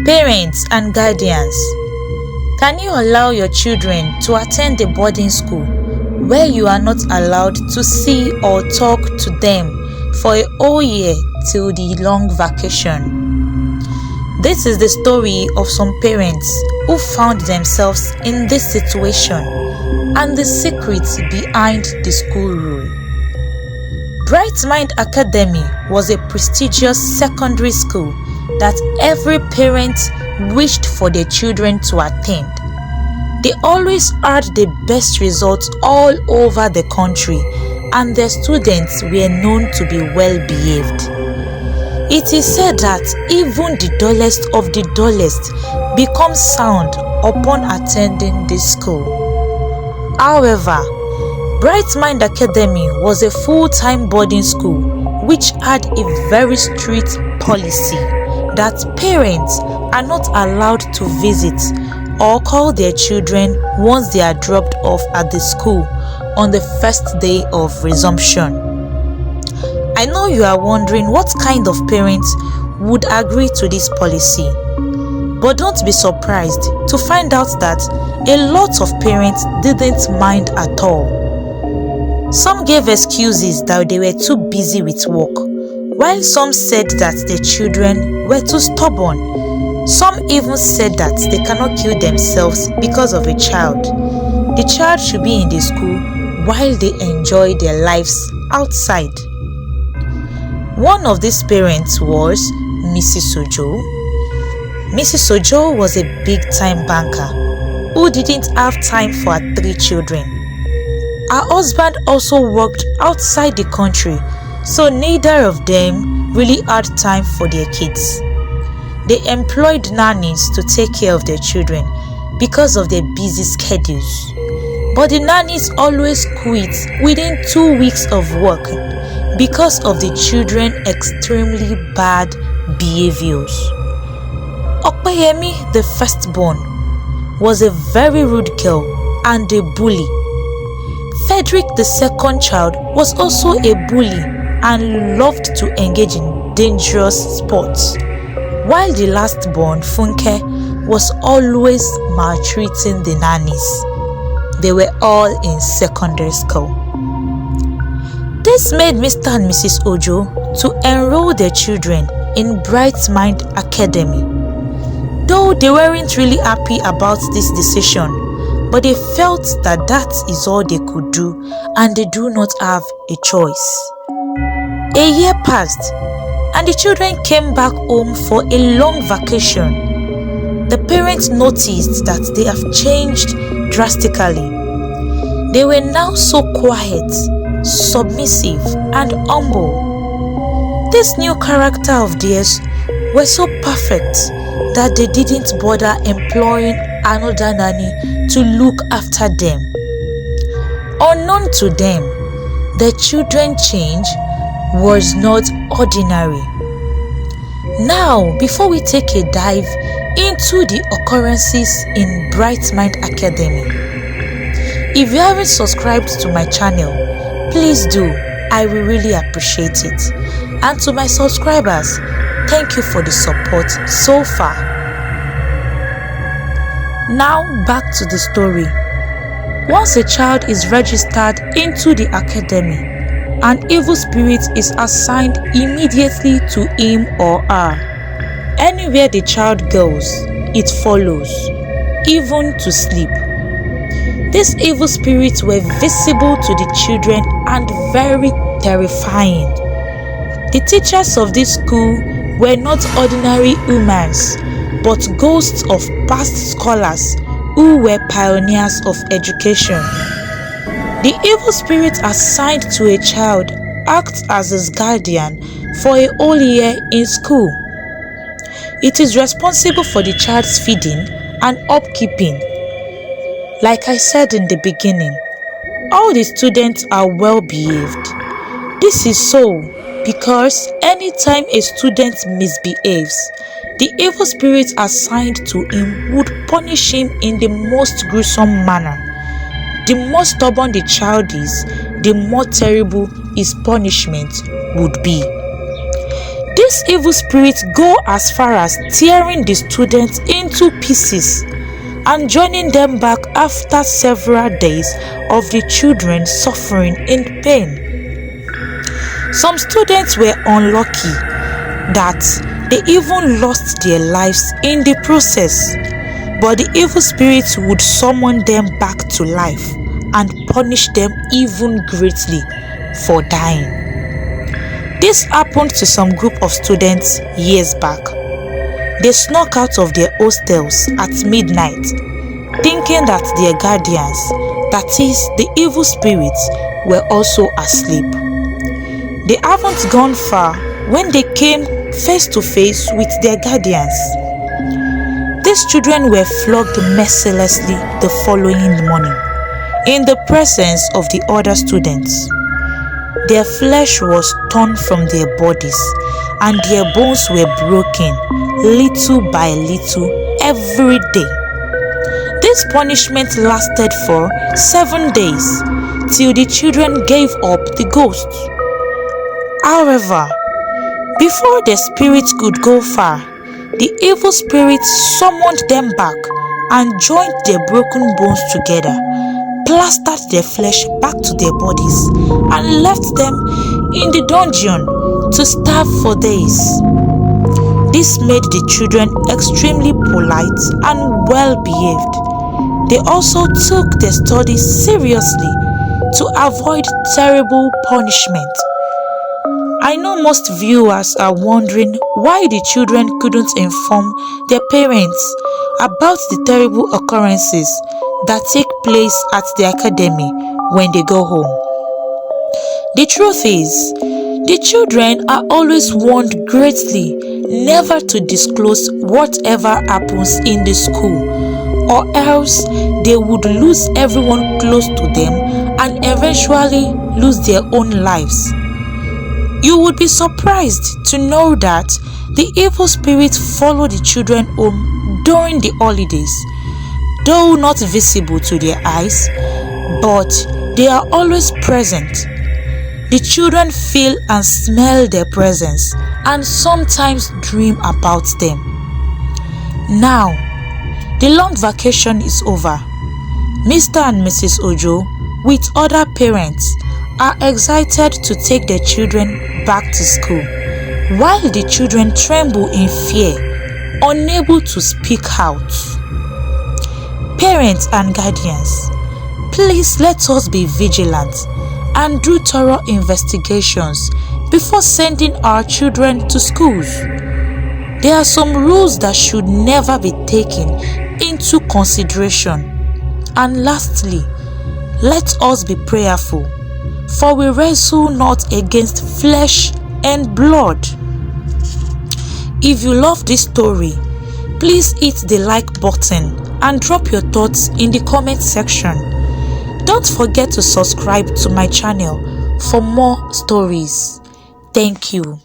Parents and guardians, can you allow your children to attend a boarding school where you are not allowed to see or talk to them for a whole year till the long vacation? This is the story of some parents who found themselves in this situation and the secrets behind the school rule. Bright Mind Academy was a prestigious secondary school that every parent wished for their children to attend. They always had the best results all over the country, and their students were known to be well behaved. It is said that even the dullest of the dullest becomes sound upon attending this school. However, Bright Mind Academy was a full-time boarding school which had a very strict policy that parents are not allowed to visit or call their children once they are dropped off at the school on the first day of resumption. I know you are wondering what kind of parents would agree to this policy, but don't be surprised to find out that a lot of parents didn't mind at all. Some gave excuses that they were too busy with work, while some said that their children were too stubborn. Some even said that they cannot kill themselves because of a child. The child should be in the school while they enjoy their lives outside. One of these parents was Mrs. Ojo. Mrs. Ojo was a big-time banker who didn't have time for her 3 children. Her husband also worked outside the country, so neither of them really had time for their kids. They employed nannies to take care of their children because of their busy schedules. But the nannies always quit within 2 weeks of work because of the children's extremely bad behaviors. Opeyemi, the firstborn, was a very rude girl and a bully. Frederick, the second child, was also a bully and loved to engage in dangerous sports, while the last-born, Funke, was always maltreating the nannies. They were all in secondary school. This made Mr. and Mrs. Ojo to enroll their children in Bright Mind Academy. Though they weren't really happy about this decision, but they felt that that is all they could do and they do not have a choice. A year passed and the children came back home for a long vacation. The parents noticed that they have changed drastically. They were now so quiet, submissive, and humble. This new character of theirs were so perfect that they didn't bother employing another nanny to look after them. Unknown to them, the children's change was not ordinary. Now, before we take a dive into the occurrences in Bright Mind Academy, if you haven't subscribed to my channel, please do. I will really appreciate it. And to my subscribers, thank you for the support so far. Now back to the story. Once a child is registered into the academy, an evil spirit is assigned immediately to him or her. Anywhere the child goes, it follows, even to sleep. These evil spirits were visible to the children and very terrifying. The teachers of this school were not ordinary humans, but ghosts of past scholars who were pioneers of education. The evil spirit assigned to a child acts as his guardian for a whole year in school. It is responsible for the child's feeding and upkeeping. Like I said in the beginning, all the students are well behaved. This is so because anytime a student misbehaves, the evil spirit assigned to him would punish him in the most gruesome manner. The more stubborn the child is, the more terrible his punishment would be. This These evil spirits go as far as tearing the students into pieces and joining them back after several days of the children suffering in pain. Some students were unlucky that they even lost their lives in the process, but the evil spirits would summon them back to life and punish them even greatly for dying. This happened to some group of students years back. They snuck out of their hostels at midnight, thinking that their guardians, that is, the evil spirits, were also asleep. They haven't gone far when they came face to face with their guardians. These children were flogged mercilessly the following morning in the presence of the other students. Their flesh was torn from their bodies and their bones were broken little by little every day. This punishment lasted for 7 days till the children gave up the ghosts. However, before the spirits could go far, the evil spirits summoned them back and joined their broken bones together, plastered their flesh back to their bodies, and left them in the dungeon to starve for days. This made the children extremely polite and well behaved. They also took their studies seriously to avoid terrible punishment. I know most viewers are wondering why the children couldn't inform their parents about the terrible occurrences that take place at the academy when they go home. The truth is, the children are always warned greatly never to disclose whatever happens in the school, or else they would lose everyone close to them and eventually lose their own lives. You would be surprised to know that the evil spirits follow the children home during the holidays, though not visible to their eyes, but they are always present. The children feel and smell their presence and sometimes dream about them. Now, the long vacation is over. Mr. and Mrs. Ojo, with other parents, are excited to take their children back to school, while the children tremble in fear, unable to speak out. Parents and guardians, please let us be vigilant and do thorough investigations before sending our children to schools. There are some rules that should never be taken into consideration. And lastly, let us be prayerful, for we wrestle not against flesh and blood. If you love this story, please hit the like button and drop your thoughts in the comment section. Don't forget to subscribe to my channel for more stories. Thank you.